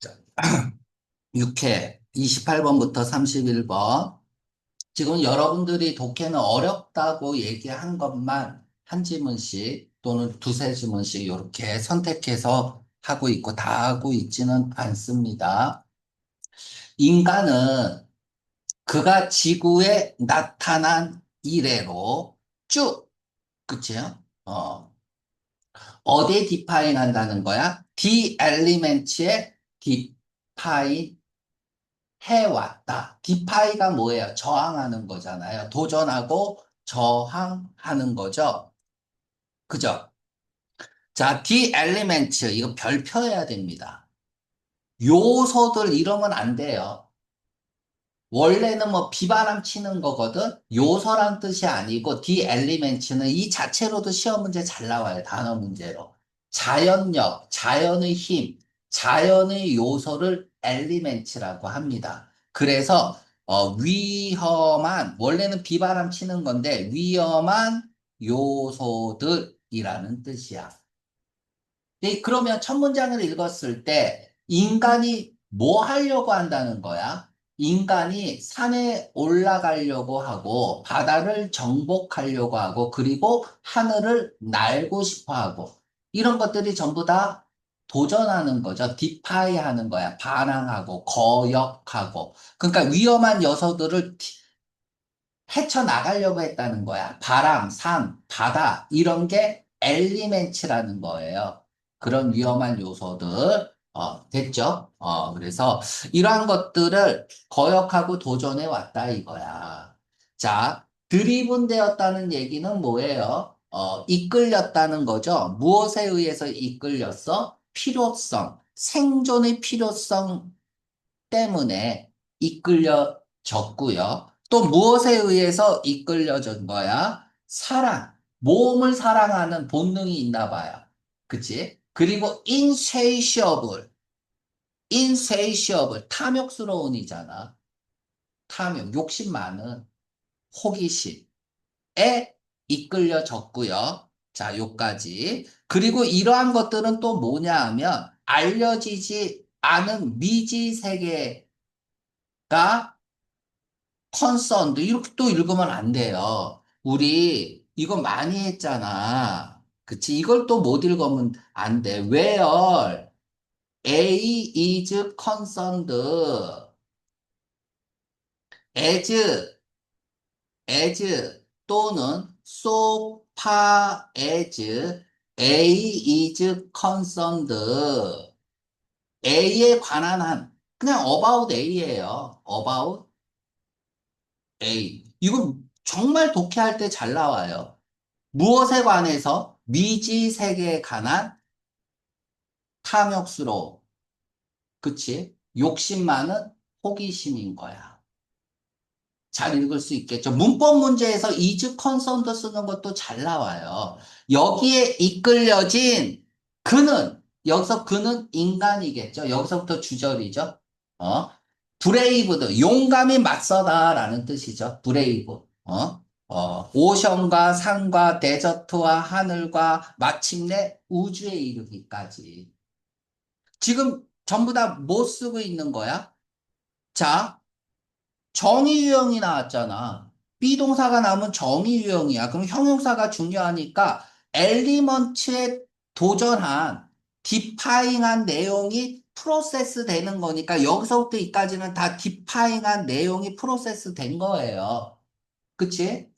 자, 6회 28번부터 31번. 지금 여러분들이 독해는 어렵다고 얘기한 것만 한 지문씩 또는 두세 지문씩 이렇게 선택해서 하고 있고 다 하고 있지는 않습니다. 인간은 그가 지구에 나타난 이래로 쭉, 그치요? 어디에 디파인 한다는 거야? 디 엘리멘츠에 디파인 해왔다. 디파이가 뭐예요? 저항하는 거잖아요. 도전하고 저항하는 거죠. 그죠? 자, 디 엘리멘트 이거 별표해야 됩니다. 요소들 이러면 안 돼요. 원래는 뭐 비바람 치는 거거든. 요소란 뜻이 아니고 디 엘리멘트는 이 자체로도 시험 문제 잘 나와요. 단어 문제로. 자연력, 자연의 힘, 자연의 요소를 엘리멘트라고 합니다. 그래서 위험한 원래는 비바람 치는 건데 위험한 요소들이라는 뜻이야. 네, 그러면 첫 문장을 읽었을 때 인간이 뭐 하려고 한다는 거야? 인간이 산에 올라가려고 하고 바다를 정복하려고 하고 그리고 하늘을 날고 싶어 하고 이런 것들이 전부 다 도전하는 거죠. 디파이 하는 거야. 반항하고 거역하고. 그러니까 위험한 요소들을 헤쳐나가려고 했다는 거야. 바람, 산, 바다, 이런 게 엘리멘츠라는 거예요. 그런 위험한 요소들, 됐죠? 그래서 이러한 것들을 거역하고 도전해 왔다 이거야. 자, 드리븐되었다는 얘기는 뭐예요? 이끌렸다는 거죠. 무엇에 의해서 이끌렸어? 필요성, 생존의 필요성 때문에 이끌려졌고요. 또 무엇에 의해서 이끌려진 거야? 사랑, 몸을 사랑하는 본능이 있나 봐요. 그치? 그리고 insatiable, 탐욕스러운이잖아. 탐욕, 욕심 많은 호기심에 이끌려졌고요. 자, 요까지. 그리고 이러한 것들은 또 뭐냐 하면 알려지지 않은 미지 세계가 컨선드 이렇게 또 읽으면 안 돼요. 우리 이거 많이 했잖아. 그치? 이걸 또 못 읽으면 안 돼. Where A is concerned as 또는 so far as A is concerned A에 관한 한 그냥 about A예요. about A. 이건 정말 독해할 때 잘 나와요. 무엇에 관해서 미지 세계에 관한 탐욕스러움. 그치? 욕심 많은 호기심인 거야. 잘 읽을 수 있겠죠. 문법 문제에서 is concerned 쓰는 것도 잘 나와요. 여기에 이끌려진 그는, 여기서 그는 인간이겠죠. 여기서부터 주절이죠. 어? 브레이브드, 용감히 맞서다라는 뜻이죠. 브레이브. 오션과 산과 데저트와 하늘과 마침내 우주에 이르기까지. 지금 전부 다 뭐 쓰고 있는 거야? 자, 정의 유형이 나왔잖아. 비동사가 나오면 정의 유형이야. 그럼 형용사가 중요하니까 엘리먼트에 도전한 디파잉한 내용이 프로세스 되는 거니까 여기서부터 이까지는 다 디파잉한 내용이 프로세스 된 거예요. 그치?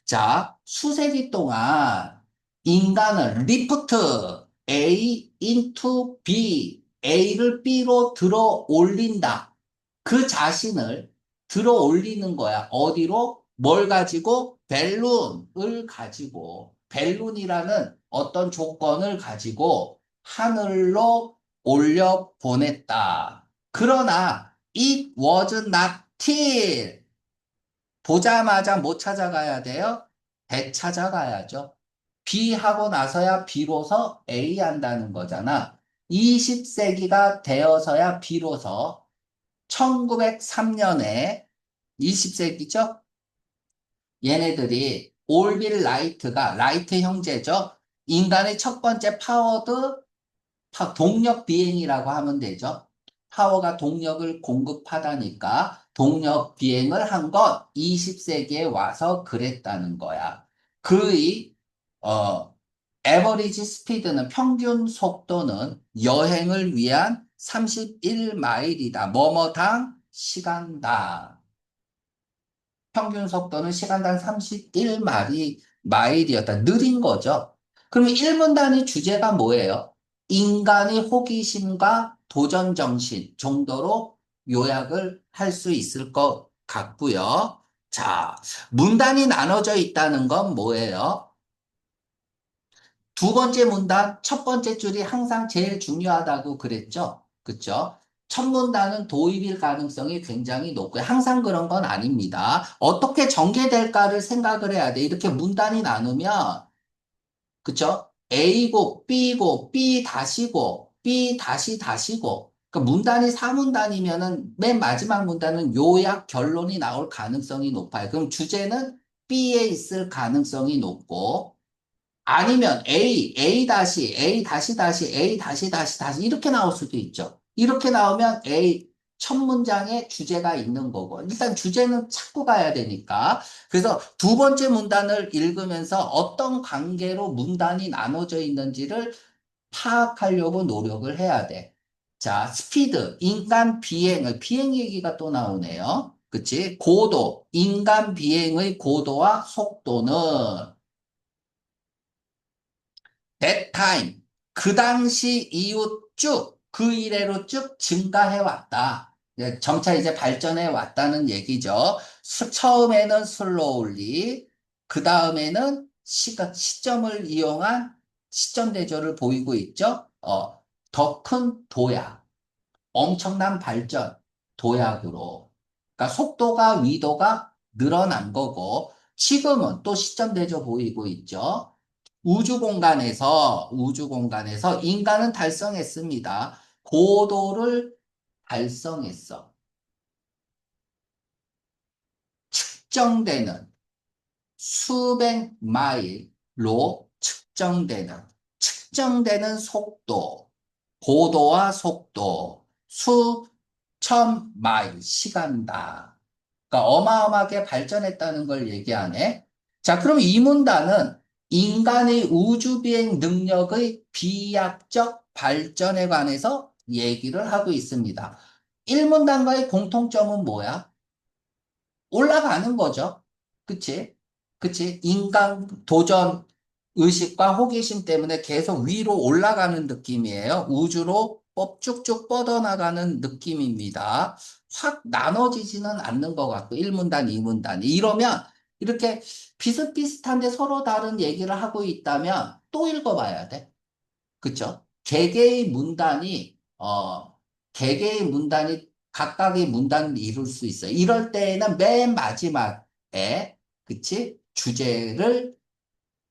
자, 수세기 동안 인간은 리프트 A into B, A를 B로 들어 올린다. 그 자신을 들어 올리는 거야. 어디로? 뭘 가지고? 벨룬을 가지고, 벨룬이라는 어떤 조건을 가지고 하늘로 올려 보냈다. 그러나 it was not till 보자마자 못 찾아가야 돼요? 되찾아가야죠. B 하고 나서야 비로소 A 한다는 거잖아. 20세기가 되어서야 비로소 1903년에 20세기죠? 얘네들이 올빌 라이트가 라이트 형제죠? 인간의 첫 번째 파워드 동력 비행이라고 하면 되죠. 파워가 동력을 공급하다니까 동력 비행을 한 건 20세기에 와서 그랬다는 거야. 그의 어, 에버리지 스피드는 평균 속도는 여행을 위한 31마일이다. 뭐뭐당 시간당. 평균 속도는 시간당 31마일이었다. 느린 거죠. 그러면 1문단의 주제가 뭐예요? 인간의 호기심과 도전 정신 정도로 요약을 할 수 있을 것 같고요. 자, 문단이 나눠져 있다는 건 뭐예요? 두 번째 문단, 첫 번째 줄이 항상 제일 중요하다고 그랬죠? 그쵸? 첫 문단은 도입일 가능성이 굉장히 높고요. 항상 그런 건 아닙니다. 어떻게 전개될까를 생각을 해야 돼. 이렇게 문단이 나누면, 그쵸? A고, B고, B 다시고, B 다시 다시고. 그러니까 문단이 4문단이면은 맨 마지막 문단은 요약 결론이 나올 가능성이 높아요. 그럼 주제는 B에 있을 가능성이 높고, 아니면 A 다시, A 다시 다시, A 다시 다시 다시 이렇게 나올 수도 있죠. 이렇게 나오면 첫 문장에 주제가 있는 거고. 일단 주제는 찾고 가야 되니까. 그래서 두 번째 문단을 읽으면서 어떤 관계로 문단이 나눠져 있는지를 파악하려고 노력을 해야 돼. 자, 스피드, 인간 비행의, 비행 얘기가 또 나오네요. 그치? 고도, 인간 비행의 고도와 속도는 that time, 그 당시 이후 쭉, 그 이래로 쭉 증가해 왔다. 점차 이제 발전해 왔다는 얘기죠. 처음에는 슬로울리, 그 다음에는 시점을 이용한 시점 대조를 보이고 있죠. 더 큰 도약, 엄청난 발전, 도약으로. 그러니까 속도가, 위도가 늘어난 거고, 지금은 또 시점 대조 보이고 있죠. 우주 공간에서 인간은 달성했습니다. 고도를 달성했어. 측정되는 수백 마일로 측정되는 속도, 고도와 속도, 수천 마일 시간다. 그러니까 어마어마하게 발전했다는 걸 얘기하네. 자, 그럼 이 문단은 인간의 우주비행 능력의 비약적 발전에 관해서 얘기를 하고 있습니다. 1문단과의 공통점은 뭐야? 올라가는 거죠. 그치? 그치? 인간 도전 의식과 호기심 때문에 계속 위로 올라가는 느낌이에요. 우주로 쭉쭉 뻗어나가는 느낌입니다. 확 나눠지지는 않는 것 같고, 1문단, 2문단. 이러면 이렇게 비슷비슷한데 서로 다른 얘기를 하고 있다면 또 읽어봐야 돼. 그쵸? 개개의 문단이 각각의 문단을 이룰 수 있어요. 이럴 때에는 맨 마지막에, 그치? 주제를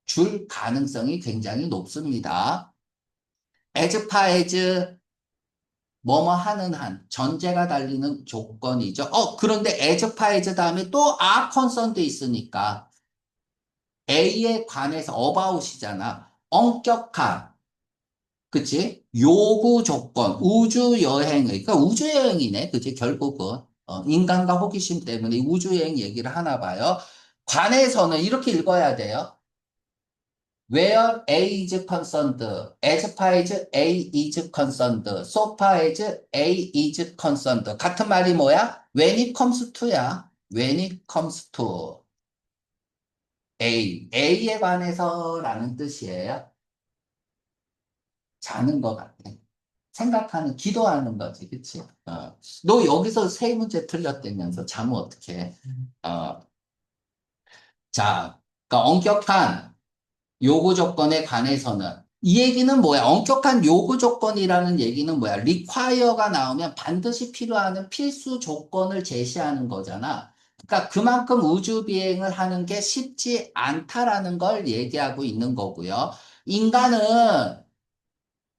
줄 가능성이 굉장히 높습니다. as far as 뭐뭐 하는 한, 전제가 달리는 조건이죠. 그런데 as far as 다음에 또 are concerned 있으니까 A에 관해서 about이잖아. 엄격한, 그치? 요구 조건, 우주 여행의, 그러니까 우주 여행이네, 그치? 결국은. 인간과 호기심 때문에 우주 여행 얘기를 하나 봐요. 관해서는 이렇게 읽어야 돼요. Where A is concerned, as far as A is concerned, so far as A is concerned. 같은 말이 뭐야? When it comes to야. When it comes to A에 관해서라는 뜻이에요. 자는 것 같아. 생각하는, 기도하는 거지, 그치? 너 여기서 세 문제 틀렸다면서 잠은 어떻게 해? 어, 자, 그러니까 엄격한 요구 조건에 관해서는 이 얘기는 뭐야? 엄격한 요구 조건이라는 얘기는 뭐야? require가 나오면 반드시 필요한 필수 조건을 제시하는 거잖아. 그러니까 그만큼 우주 비행을 하는 게 쉽지 않다라는 걸 얘기하고 있는 거고요. 인간은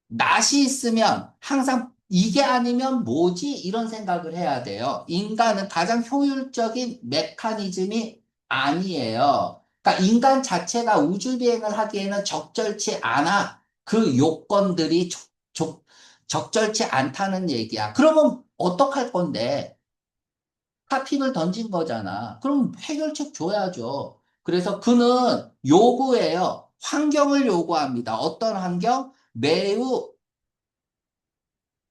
낯이 있으면 항상 이게 아니면 뭐지? 이런 생각을 해야 돼요. 인간은 가장 효율적인 메커니즘이 아니에요. 그러니까 인간 자체가 우주 비행을 하기에는 적절치 않아. 그 요건들이 적절치 않다는 얘기야. 그러면 어떡할 건데? 카픽을 던진 거잖아. 그럼 해결책 줘야죠. 그래서 그는 요구해요. 환경을 요구합니다. 어떤 환경? 매우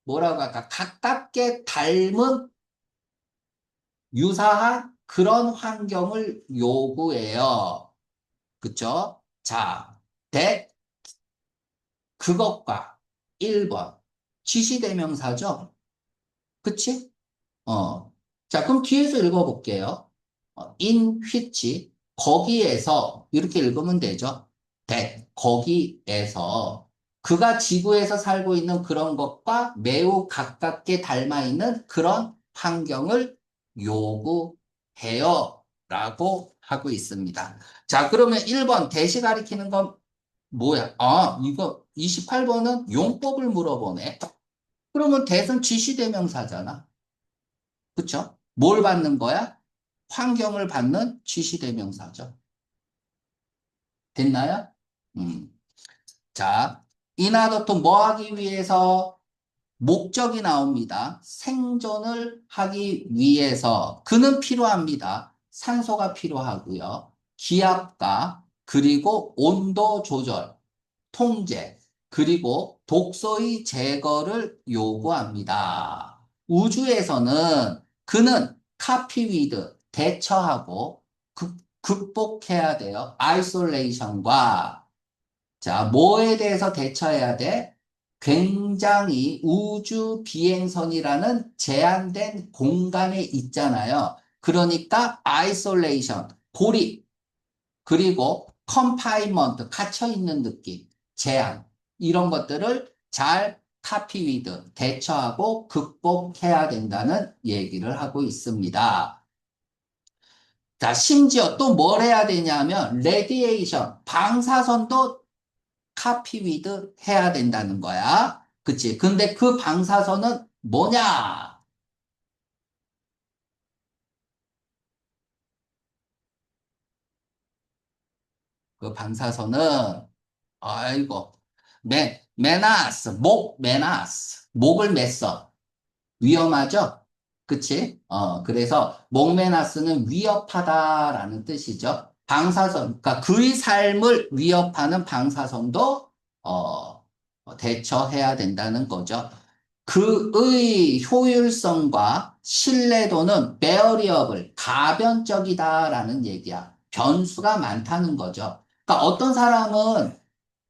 뭐라고 할까? 가깝게 닮은 유사한 그런 환경을 요구해요. 그쵸? 자, 그것과 1번 지시대명사죠? 그치? 자, 그럼 뒤에서 읽어볼게요. in which, 거기에서, 이렇게 읽으면 되죠. 거기에서, 그가 지구에서 살고 있는 그런 것과 매우 가깝게 닮아 있는 그런 환경을 요구해요. 라고 하고 있습니다. 자, 그러면 1번 대시 가리키는 건 뭐야? 아, 이거 28번은 용법을 물어보네. 그러면 대은 지시대명사잖아. 그쵸? 뭘 받는 거야? 환경을 받는 지시대명사죠. 됐나요? 음. 자, 이나더토 뭐 하기 위해서 목적이 나옵니다. 생존을 하기 위해서 그는 필요합니다. 산소가 필요하고요. 기압과 그리고 온도 조절, 통제, 그리고 독소의 제거를 요구합니다. 우주에서는 그는 카피위드, 대처하고 극복해야 돼요. 아이솔레이션과 자, 뭐에 대해서 대처해야 돼? 굉장히 우주 비행선이라는 제한된 공간에 있잖아요. 그러니까 아이솔레이션, 고립, 그리고 컨파인먼트, 갇혀 있는 느낌, 제한, 이런 것들을 잘 카피위드, 대처하고 극복해야 된다는 얘기를 하고 있습니다. 자, 심지어 또 뭘 해야 되냐면, 레디에이션, 방사선도 카피위드 해야 된다는 거야. 그치? 근데 그 방사선은 뭐냐? 그 방사선은, 아이고, 메나스, 메나스. 목을 맸어. 위험하죠? 그치? 그래서 목메나스는 위협하다라는 뜻이죠. 방사선, 그러니까 그의 삶을 위협하는 방사선도, 대처해야 된다는 거죠. 그의 효율성과 신뢰도는 베어리어블, 가변적이다라는 얘기야. 변수가 많다는 거죠. 그러니까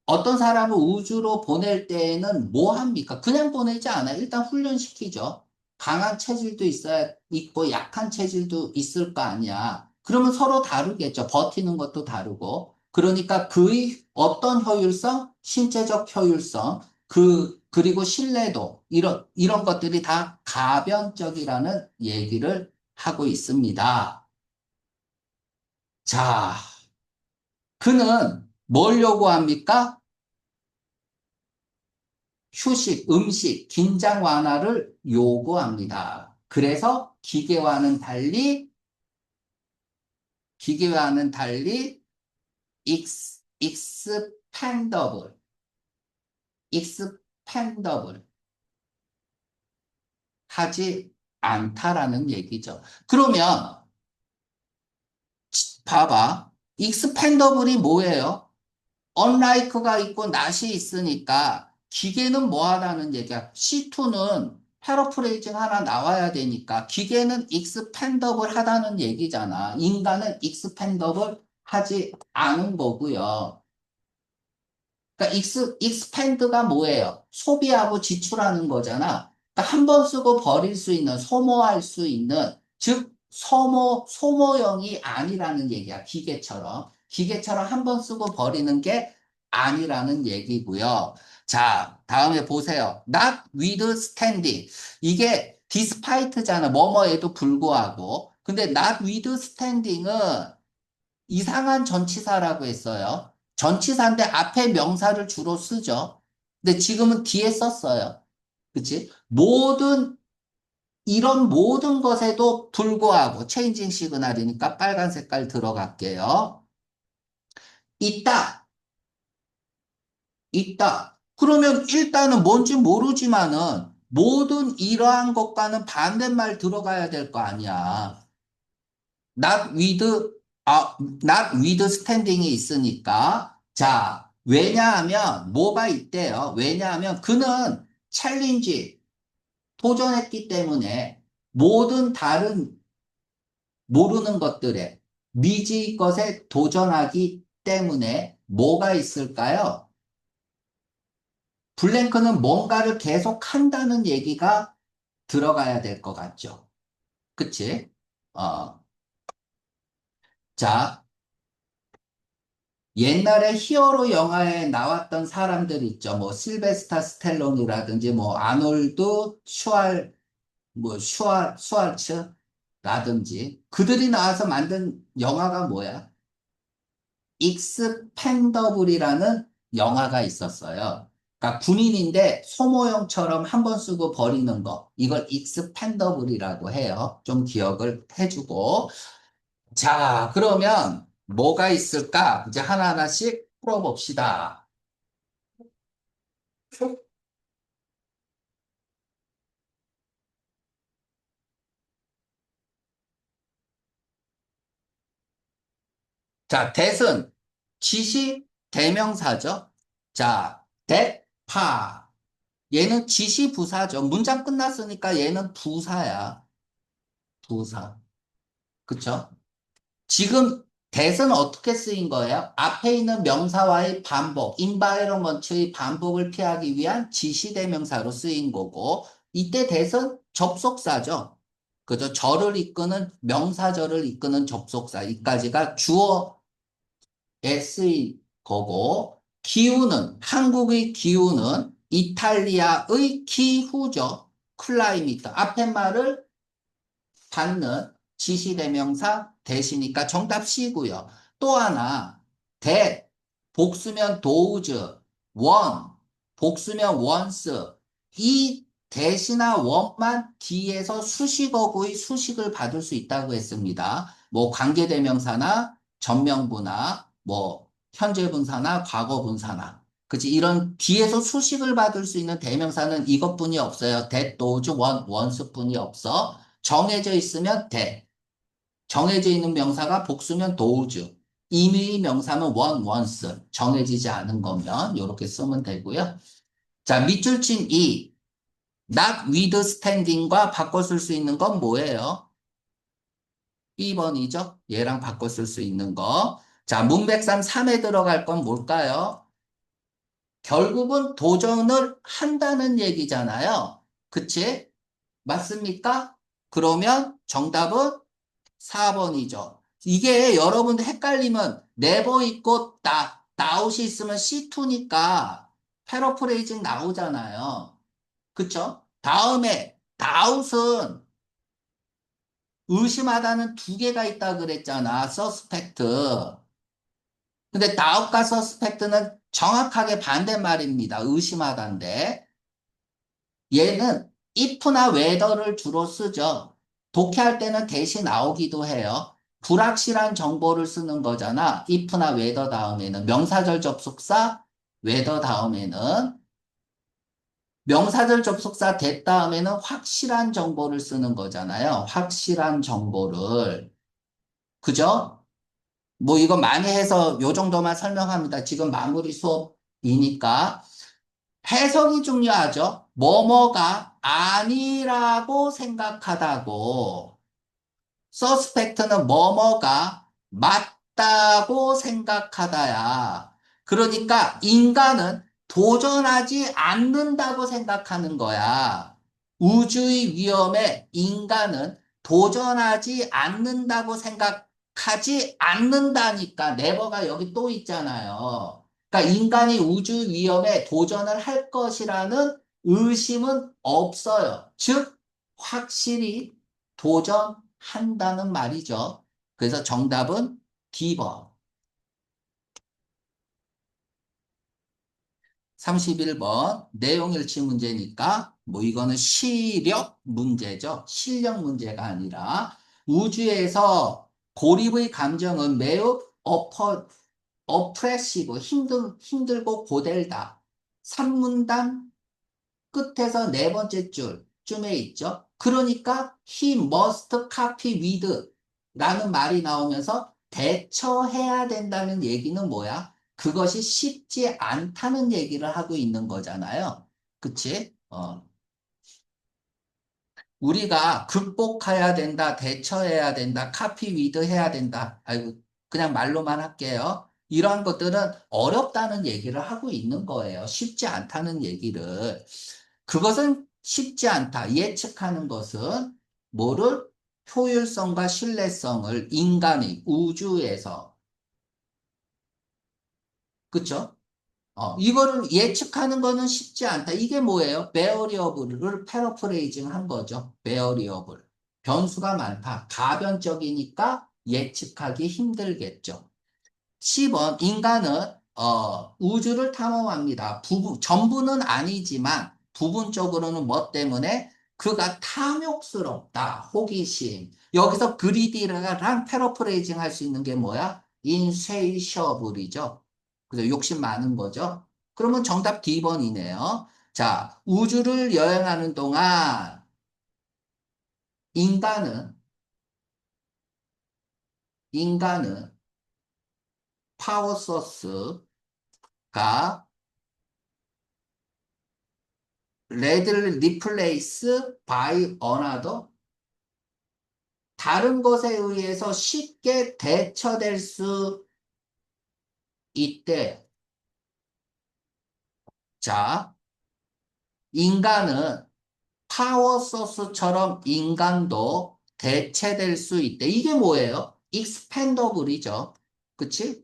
어떤 사람을 우주로 보낼 때에는 뭐 합니까? 그냥 보내지 않아요. 일단 훈련시키죠. 강한 체질도 있고 약한 체질도 있을 거 아니야. 그러면 서로 다르겠죠. 버티는 것도 다르고. 그러니까 그의 어떤 효율성, 신체적 효율성, 그리고 신뢰도, 이런 것들이 다 가변적이라는 얘기를 하고 있습니다. 자, 그는 뭘 요구합니까? 휴식, 음식, 긴장 완화를 요구합니다. 그래서 기계와는 달리 익스펜더블, 익스펜더블 하지 않다라는 얘기죠. 그러면 봐봐. 익스펜더블이 뭐예요? 언라이크가 있고 낫이 있으니까 기계는 뭐 하다는 얘기야. C2는 패러프레이징 하나 나와야 되니까 기계는 익스펜더블 하다는 얘기잖아. 인간은 익스펜더블 하지 않은 거고요. 그러니까 익스펜드가 뭐예요? 소비하고 지출하는 거잖아. 그러니까 한 번 쓰고 버릴 수 있는, 소모할 수 있는, 즉, 소모형이 아니라는 얘기야. 기계처럼 한 번 쓰고 버리는 게 아니라는 얘기고요. 자, 다음에 보세요. Not withstanding. 이게 despite잖아. 뭐뭐에도 불구하고. 근데 not withstanding은 이상한 전치사라고 했어요. 전치사인데 앞에 명사를 주로 쓰죠. 근데 지금은 뒤에 썼어요. 그치? 이런 모든 것에도 불구하고, 체인징 시그널이니까 빨간 색깔 들어갈게요. 있다, 있다. 그러면 일단은 뭔지 모르지만은 모든 이러한 것과는 반대말 들어가야 될 거 아니야. not with, not with standing이 있으니까. 자, 왜냐하면 뭐가 있대요? 왜냐하면 그는 챌린지, 도전했기 때문에 모든 다른 모르는 것들에 미지의 것에 도전하기 때문에 뭐가 있을까요? 블랭크는 뭔가를 계속 한다는 얘기가 들어가야 될 것 같죠. 그치? 어, 자, 옛날에 히어로 영화에 나왔던 사람들 있죠. 뭐, 실베스타 스텔론이라든지, 뭐, 아놀드 슈왈츠라든지, 그들이 나와서 만든 영화가 뭐야? 익스펜더블이라는 영화가 있었어요. 그러니까 군인인데 소모형처럼 한 번 쓰고 버리는 거. 이걸 익스펜더블이라고 해요. 좀 기억을 해주고. 자, 그러면 뭐가 있을까? 이제 하나하나씩 풀어봅시다. 자, that은 지시 대명사죠. 자, that, 파. 얘는 지시 부사죠. 문장 끝났으니까 얘는 부사야. 부사. 그쵸? 지금 that은 어떻게 쓰인 거예요? 앞에 있는 명사와의 반복, environment의 반복을 피하기 위한 지시대명사로 쓰인 거고, 이때 that은 접속사죠. 그죠? 절을 이끄는, 명사절을 이끄는 접속사. 이까지가 주어에 쓰인 거고, 기후는, 한국의 기후는 이탈리아의 기후죠. 클라이미터. 앞에 말을 받는 지시대명사 대시니까 정답 C고요. 또 하나, that, 복수면 those, one, 복수면 once. 이 대시나 원만 뒤에서 수식어구의 수식을 받을 수 있다고 했습니다. 뭐 관계대명사나 전명부나 뭐 현재분사나 과거분사나. 그치? 이런 뒤에서 수식을 받을 수 있는 대명사는 이것뿐이 없어요. that, those, one, once뿐이 없어. 정해져 있으면 돼. 정해져 있는 명사가 복수면 those. 임의의 명사는 one, once. 정해지지 않은 거면 이렇게 쓰면 되고요. 자, 밑줄 친 이. not withstanding과 바꿔 쓸 수 있는 건 뭐예요? B번이죠? 얘랑 바꿔 쓸 수 있는 거. 자, 문백산 3에 들어갈 건 뭘까요? 결국은 도전을 한다는 얘기잖아요. 그치? 맞습니까? 그러면 정답은 4번이죠. 이게 여러분들 헷갈리면 never 있고 나웃이 있으면 C2니까 패러프레이징 나오잖아요. 그쵸? 다음에 나웃은 의심하다는 두 개가 있다 그랬잖아. suspect. 근데 나웃과 suspect는 정확하게 반대말입니다. 의심하다인데. 얘는 if나 whether를 주로 쓰죠. 독해할 때는 대신 나오기도 해요. 불확실한 정보를 쓰는 거잖아. if나 whether 다음에는 명사절 접속사 whether 다음에는 명사절 접속사 that 다음에는 확실한 정보를 쓰는 거잖아요. 확실한 정보를. 그죠? 뭐 이거 많이 해서 요 정도만 설명합니다. 지금 마무리 수업이니까. 해석이 중요하죠. 뭐뭐가 아니라고 생각하다고. 서스펙트는 뭐뭐가 맞다고 생각하다야. 그러니까 인간은 도전하지 않는다고 생각하는 거야. 우주의 위험에 인간은 도전하지 않는다고 생각하지 않는다니까. 네버가 여기 또 있잖아요. 그러니까 인간이 우주 위험에 도전을 할 것이라는 의심은 없어요. 즉, 확실히 도전한다는 말이죠. 그래서 정답은 D번. 31번 내용일치 문제니까 뭐 이거는 시력 문제죠. 실력 문제가 아니라 우주에서 고립의 감정은 매우 어프레시브 힘들고 고달다. 3문단 끝에서 네 번째 줄쯤에 있죠. 그러니까 he must copy with 라는 말이 나오면서 대처해야 된다는 얘기는 뭐야? 그것이 쉽지 않다는 얘기를 하고 있는 거잖아요. 그치? 우리가 극복해야 된다, 대처해야 된다, 카피 위드 해야 된다. 아이고, 그냥 말로만 할게요. 이러한 것들은 어렵다는 얘기를 하고 있는 거예요. 쉽지 않다는 얘기를. 그것은 쉽지 않다. 예측하는 것은 뭐를? 효율성과 신뢰성을 인간이 우주에서, 그쵸? 이거를 예측하는 거는 쉽지 않다. 이게 뭐예요? 베어리어블을 패러프레이징 한 거죠. 베어리어블. 변수가 많다. 가변적이니까 예측하기 힘들겠죠. 10번, 인간은, 우주를 탐험합니다. 전부는 아니지만, 부분적으로는 뭐 때문에? 그가 탐욕스럽다. 호기심. 여기서 그리디랑 패러프레이징 할 수 있는 게 뭐야? 인세이셔블이죠. 그래서 욕심 많은 거죠. 그러면 정답 D번이네요. 자, 우주를 여행하는 동안, 인간은, 인간은 파워 소스가 레드를 리플레이스 바이 어나더 다른 것에 의해서 쉽게 대처될 수 있대. 자, 인간은 파워 소스처럼 인간도 대체될 수 있대. 이게 뭐예요? 익스펜더블이죠. 그치?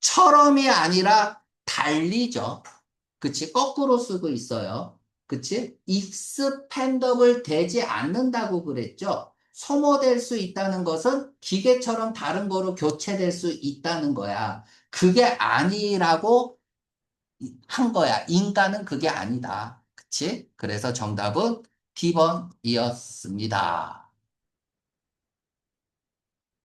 처럼이 아니라 달리죠. 그치? 거꾸로 쓰고 있어요. 그치? 익스펜더블 되지 않는다고 그랬죠? 소모될 수 있다는 것은 기계처럼 다른 거로 교체될 수 있다는 거야. 그게 아니라고 한 거야. 인간은 그게 아니다. 그치? 그래서 정답은 B번이었습니다.